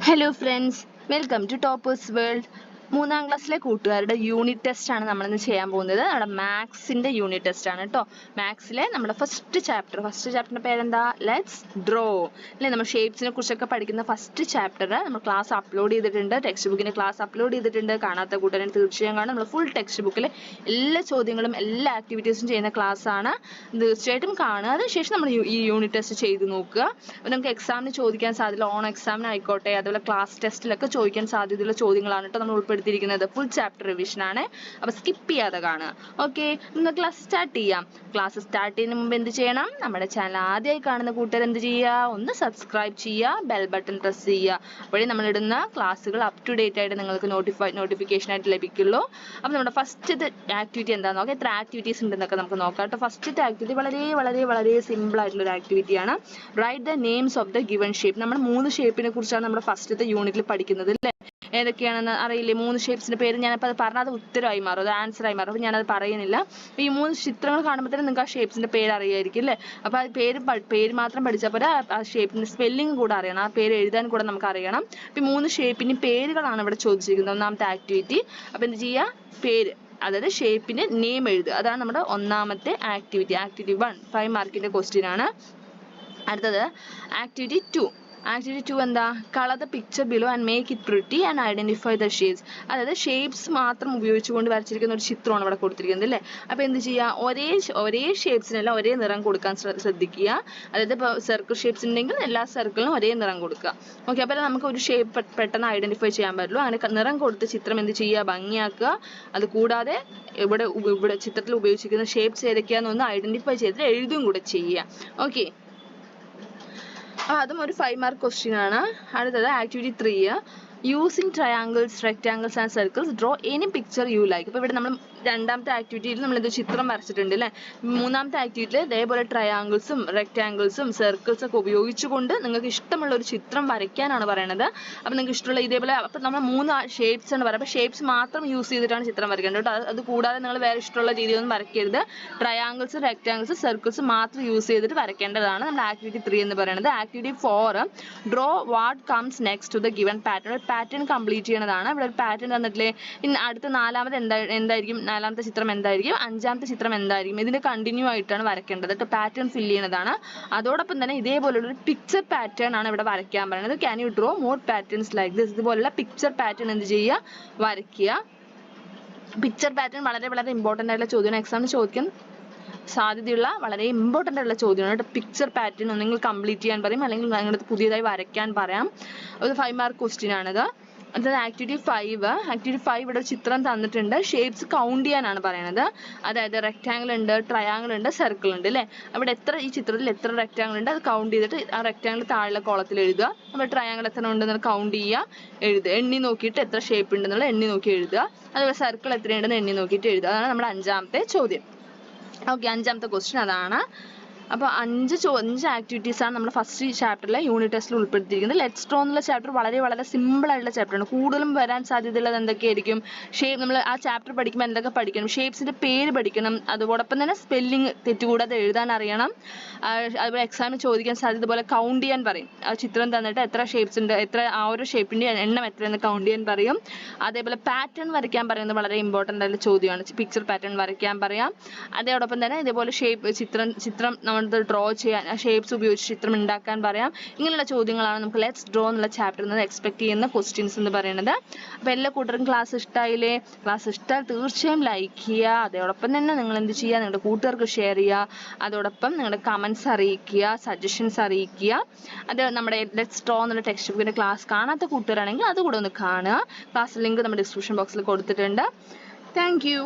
Hello friends, welcome to Toppers World. 3ാം ക്ലാസ്സിലെ കൂട്ടുകാരുടെ യൂണിറ്റ് ടെസ്റ്റ് ആണ് നമ്മളിന്ന് ചെയ്യാൻ പോകുന്നത്. നമ്മുടെ മാത്സിന്റെ യൂണിറ്റ് ടെസ്റ്റ് ആണ് കേട്ടോ. മാത്സിലെ നമ്മുടെ ഫസ്റ്റ് ചാപ്റ്ററിന്റെ പേരെന്താ? ലെറ്റ്സ് ഡ്രോ അല്ലേ. നമ്മൾ ഷേപ്സിനെ കുറിച്ചൊക്കെ പഠിക്കുന്ന ഫസ്റ്റ് ചാപ്റ്റർ നമ്മൾ ക്ലാസ് അപ്ലോഡ് ചെയ്തിട്ടുണ്ട്. ടെക്സ്റ്റ് ബുക്കിന്റെ ക്ലാസ് അപ്ലോഡ് ചെയ്തിട്ടുണ്ട്. കാണാത്ത കൂട്ടുകാരെ തീർച്ചയായും കാണും. നമ്മൾ ഫുൾ ടെക്സ്റ്റ് ബുക്കിലെ എല്ലാ ചോദ്യങ്ങളും എല്ലാ ആക്ടിവിറ്റീസും ചെയ്യുന്ന ക്ലാസ് ആണ്. തീർച്ചയായിട്ടും കാണുക. അതിനുശേഷം നമ്മൾ ഈ യൂണിറ്റ് ടെസ്റ്റ് ചെയ്ത് നോക്കുക. അപ്പോൾ നമുക്ക് എക്സാമിന് ചോദിക്കാൻ സാധ്യത, ഓൺ എക്സാമിന് ആയിക്കോട്ടെ, അതുപോലെ ക്ലാസ് ടെസ്റ്റിലൊക്കെ ചോദിക്കാൻ സാധ്യതയുള്ള ചോദ്യങ്ങളാണ് കേട്ടോ നമ്മൾ ഉൾപ്പെടുത്തിയിരിക്കുന്നത്. ഫുൾ ചാപ്റ്റർ റിവിഷൻ ആണ്. അപ്പോൾ സ്കിപ്പ് ചെയ്യാതെ കാണുക. ഓക്കെ, ഇന്ന് ക്ലാസ് സ്റ്റാർട്ട് ചെയ്യാം. ക്ലാസ് സ്റ്റാർട്ട് ചെയ്യുന്നതിന് മുമ്പ് എന്ത് ചെയ്യണം? നമ്മുടെ ചാനൽ ആദ്യമായി കാണുന്ന കൂട്ടുകാർ എന്ത് ചെയ്യുക? ഒന്ന് സബ്സ്ക്രൈബ് ചെയ്യുക, ബെൽ ബട്ടൺ പ്രസ് ചെയ്യുക. അപ്പോഴേ നമ്മളിടുന്ന ക്ലാസ്സുകൾ അപ് ടു ഡേറ്റ് ആയിട്ട് നിങ്ങൾക്ക് നോട്ടിഫിക്കേഷൻ ആയിട്ട് ലഭിക്കുള്ളൂ. അപ്പോൾ നമ്മുടെ ഫസ്റ്റത്തെ ആക്ടിവിറ്റി എന്താണെന്ന് നോക്കാം. എത്ര ആക്ടിവിറ്റീസ് ഉണ്ടെന്നൊക്കെ നമുക്ക് നോക്കാം കേട്ടോ. ഫസ്റ്റത്തെ ആക്ടിവിറ്റി വളരെ വളരെ വളരെ സിമ്പിൾ ആയിട്ടുള്ള ഒരു ആക്ടിവിറ്റിയാണ്. Write the names of the given shape. നമ്മൾ 3 ഷേപ്പിനെ കുറിച്ചാണ് നമ്മുടെ ഫസ്റ്റത്തെ യൂണിറ്റിൽ പഠിക്കുന്നത് അല്ലേ. ഏതൊക്കെയാണെന്ന് അറിയില്ലേ? 3 ഷേപ്സിന്റെ പേര് ഞാനിപ്പോൾ അത് പറഞ്ഞാൽ അത് ഉത്തരമായി മാറും, അത് ആൻസർ ആയി മാറും. അപ്പോൾ ഞാനത് പറയുന്നില്ല. ഈ 3 ചിത്രങ്ങൾ കാണുമ്പോൾ തന്നെ നിങ്ങൾക്ക് ആ ഷേപ്സിന്റെ പേര് അറിയായിരിക്കും അല്ലേ. അപ്പോൾ ആ പേര് മാത്രം പഠിച്ചാൽ പോരാ, ആ ഷേപ്പിന്റെ സ്പെല്ലിംഗ് കൂടെ അറിയണം, ആ പേര് എഴുതാൻ കൂടെ നമുക്ക് അറിയണം. അപ്പോൾ 3 ഷേപ്പിന്റെ പേരുകളാണ് ഇവിടെ ചോദിച്ചിരിക്കുന്നത്, ഒന്നാമത്തെ ആക്ടിവിറ്റി. അപ്പോൾ എന്ത് ചെയ്യുക? പേര്, അതായത് ഷേപ്പിന്റെ നെയിം എഴുതുക. അതാണ് നമ്മുടെ ഒന്നാമത്തെ ആക്ടിവിറ്റി. ആക്ടിവിറ്റി 1 5 മാർക്കിന്റെ ക്വസ്റ്റ്യൻ ആണ്. അടുത്തത് ആക്ടിവിറ്റി 2. ആക്ടിവിറ്റി 2 എന്താ? Colour the picture below and make it pretty and identify the shapes. അതായത് ഷേപ്സ് മാത്രം ഉപയോഗിച്ചുകൊണ്ട് വരച്ചിരിക്കുന്ന ഒരു ചിത്രമാണ് ഇവിടെ കൊടുത്തിരിക്കുന്നത് അല്ലേ. അപ്പോൾ എന്ത് ചെയ്യുക? ഒരേ ഷേപ്സിനെല്ലാം ഒരേ നിറം കൊടുക്കാൻ ശ്രദ്ധിക്കുക. അതായത് ഇപ്പോൾ സർക്കിൾ ഷേപ്സ് ഉണ്ടെങ്കിൽ എല്ലാ സർക്കിളിനും ഒരേ നിറം കൊടുക്കുക. ഓക്കെ, അപ്പോൾ നമുക്ക് ഒരു ഷേപ്പ് പെട്ടെന്ന് ഐഡന്റിഫൈ ചെയ്യാൻ പറ്റുള്ളൂ. അങ്ങനെ നിറം കൊടുത്ത് ചിത്രം എന്ത് ചെയ്യുക? ഭംഗിയാക്കുക. അത് കൂടാതെ ഇവിടെ ചിത്രത്തിൽ ഉപയോഗിച്ചിരിക്കുന്ന ഷേപ്സ് ഏതൊക്കെയാണെന്ന് ഐഡന്റിഫൈ ചെയ്തിട്ട് എഴുതും കൂടെ ചെയ്യുക. ഓക്കെ, അതും ഒരു 5 മാർക്ക് ക്വസ്റ്റ്യൻ ആണ്. അടുത്തത് activity 3. Using triangles, rectangles and circles draw any picture you like. ഇപ്പോൾ ഇവിടെ നമ്മൾ രണ്ടാമത്തെ ആക്ടിവിറ്റിയിൽ നമ്മളിത് ചിത്രം വരച്ചിട്ടുണ്ട് അല്ലേ. 3ാമത്തെ ആക്ടിവിറ്റിയിൽ ഇതേപോലെ ട്രയാങ്കിൾസും റെക്ടാങ്കിൾസും സർക്കിൾസ് ഒക്കെ ഉപയോഗിച്ചുകൊണ്ട് നിങ്ങൾക്ക് ഇഷ്ടമുള്ള ഒരു ചിത്രം വരയ്ക്കാനാണ് പറയണത്. അപ്പോൾ നിങ്ങൾക്ക് ഇഷ്ടമുള്ള ഇതേപോലെ, അപ്പോൾ നമ്മൾ 3 ഷേപ്സ് ആണ് പറയുക. അപ്പോൾ ഷേപ്സ് മാത്രം യൂസ് ചെയ്തിട്ടാണ് ചിത്രം വരയ്ക്കേണ്ടത് കേട്ടോ. അത് കൂടാതെ നിങ്ങൾ വേറെ ഇഷ്ടമുള്ള രീതിയൊന്നും വരയ്ക്കരുത്. ട്രയാങ്കിൾസ്, റെക്ടാങ്കിൾസ്, സർക്കിൾസ് മാത്രം യൂസ് ചെയ്തിട്ട് വരയ്ക്കേണ്ടതാണ് നമ്മുടെ ആക്ടിവിറ്റി 3 എന്ന് പറയുന്നത്. Activity 4. Draw what comes next to the given pattern. Pattern complete ചെയ്യണതാണ്. ഇവിടെ ഒരു പാറ്റേൺ തന്നിട്ടില്ലേ. ഇനി അടുത്ത 4ാമത് എന്തായിരിക്കും? 4ാമത്തെ ചിത്രം എന്തായിരിക്കും? 5ാമത്തെ ചിത്രം എന്തായിരിക്കും? ഇതിന്റെ കണ്ടിന്യൂ ആയിട്ടാണ് വരയ്ക്കേണ്ടത് കേട്ടോ. പാറ്റേൺ ഫില്ല് ചെയ്യണതാണ്. അതോടൊപ്പം തന്നെ ഇതേപോലുള്ള ഒരു പിക്ചർ പാറ്റേൺ ആണ് ഇവിടെ വരയ്ക്കാൻ പറയുന്നത്. Can you draw more patterns like this? ഇതുപോലുള്ള പിക്ചർ പാറ്റേൺ എന്ത് ചെയ്യുക? വരയ്ക്കുക. പിക്ചർ പാറ്റേൺ വളരെ വളരെ ഇമ്പോർട്ടൻ്റ് ആയിട്ടുള്ള ചോദ്യമാണ്. എക്സാമിന് ചോദിക്കാൻ സാധ്യതയുള്ള വളരെ ഇമ്പോർട്ടൻ്റ് ആയിട്ടുള്ള ചോദ്യമാണ് കേട്ടോ. പിക്ചർ പാറ്റേൺ ഒന്നെങ്കിൽ കംപ്ലീറ്റ് ചെയ്യാൻ പറയും, അല്ലെങ്കിൽ നിങ്ങളുടെ പുതിയതായി വരയ്ക്കാൻ പറയാം. ഒരു 5 മാർക്ക് ക്വസ്റ്റ്യൻ ആണിത്. അടുത്തത് ആക്ടിവിറ്റി 5. ആക്ടിവിറ്റി 5 ഇവിടെ ചിത്രം തന്നിട്ടുണ്ട്. ഷേപ്സ് കൗണ്ട് ചെയ്യാനാണ് പറയുന്നത്. അതായത് റെക്ടാങ്കിൾ ഉണ്ട്, ട്രയാങ്കിൾ ഉണ്ട്, സർക്കിൾ ഉണ്ട് അല്ലേ. അവിടെ ഈ ചിത്രത്തിൽ എത്ര റെക്ടാങ്കിൾ ഉണ്ട് അത് കൗണ്ട് ചെയ്തിട്ട് ആ റെക്ടാങ്കിൾ താഴെ കോളത്തിൽ എഴുതുക. അപ്പോൾ ട്രയാങ്കിൾ എത്ര ഉണ്ടെന്ന് കൗണ്ട് ചെയ്യുക, എഴുതുക. എണ്ണി നോക്കിയിട്ട് എത്ര ഷേപ്പ് ഉണ്ടെന്നുള്ള എണ്ണി നോക്കി എഴുതുക. അതുപോലെ സർക്കിൾ എത്രയുണ്ടെന്ന് എണ്ണി നോക്കിയിട്ട് എഴുതുക. അതാണ് നമ്മുടെ 5ാമത്തെ ചോദ്യം. ഓക്കെ, 5ാമത്തെ ക്വസ്റ്റ്യൻ അതാണ്. അപ്പോൾ 5 ആക്ടിവിറ്റീസ് ആണ് നമ്മൾ ഫസ്റ്റ് ചാപ്റ്ററിലെ യൂണിറ്റ് ടെസ്റ്റിൽ ഉൾപ്പെടുത്തിയിരിക്കുന്നത്. ലെറ്റ്സ് ഡ്രോ എന്നുള്ള ചാപ്റ്റർ വളരെ വളരെ സിമ്പിൾ ആയിട്ടുള്ള ചാപ്റ്ററാണ്. കൂടുതലും വരാൻ സാധ്യതയുള്ളത് എന്തൊക്കെയായിരിക്കും? നമ്മൾ ആ ചാപ്റ്റർ പഠിക്കുമ്പോൾ എന്തൊക്കെ പഠിക്കണം? ഷേപ്സിന്റെ പേര് പഠിക്കണം. അതോടൊപ്പം തന്നെ സ്പെല്ലിംഗ് തെറ്റുകൂടാതെ എഴുതാൻ അറിയണം. അതുപോലെ എക്സാമിന് ചോദിക്കാൻ സാധ്യത പോലെ കൗണ്ട് ചെയ്യാൻ പറയും. ആ ചിത്രം തന്നിട്ട് എത്ര ഷേപ്സ് ഉണ്ട്, ആ ഒരു ഷേപ്പിന്റെ എണ്ണം എത്രയെന്ന് കൗണ്ട് ചെയ്യാൻ പറയും. അതേപോലെ പാറ്റേൺ വരയ്ക്കാൻ പറയുന്നത് വളരെ ഇമ്പോർട്ടൻ്റ് ആയിട്ടുള്ള ചോദ്യമാണ്. പിക്ചർ പാറ്റേൺ വരയ്ക്കാൻ പറയാം. അതോടൊപ്പം തന്നെ ഇതേപോലെ ചിത്രം നമ്മൾ ഡ്രോ ചെയ്യാൻ, ഷേപ്സ് ഉപയോഗിച്ച് ചിത്രം ഉണ്ടാക്കാൻ പറയാം. ഇങ്ങനെയുള്ള ചോദ്യങ്ങളാണ് നമുക്ക് ലെറ്റ്സ് ഡ്രോ എന്നുള്ള ചാപ്റ്ററിൽ നിന്ന് എക്സ്പെക്ട് ചെയ്യുന്ന ക്വസ്റ്റ്യൻസ് എന്ന് പറയുന്നത്. അപ്പോൾ എല്ലാ കൂട്ടർക്കും ക്ലാസ് ഇഷ്ടമായില്ലേ? ക്ലാസ് ഇഷ്ടമായാൽ തീർച്ചയായും ലൈക്ക് ചെയ്യുക. അതോടൊപ്പം തന്നെ നിങ്ങൾ എന്ത് ചെയ്യുക? നിങ്ങളുടെ കൂട്ടുകാർക്ക് ഷെയർ ചെയ്യുക. അതോടൊപ്പം നിങ്ങളുടെ കമൻസ് അറിയിക്കുക, സജഷൻസ് അറിയിക്കുക. അത് നമ്മുടെ ലെറ്റ്സ് ഡ്രോ എന്നുള്ള ടെക്സ്റ്റ് ബുക്കിൻ്റെ ക്ലാസ് കാണാത്ത കൂട്ടുകാരാണെങ്കിൽ അതുകൂടെ ഒന്ന് കാണുക. ക്ലാസ് ലിങ്ക് നമ്മുടെ ഡിസ്ക്രിപ്ഷൻ ബോക്സിൽ കൊടുത്തിട്ടുണ്ട്. Thank you.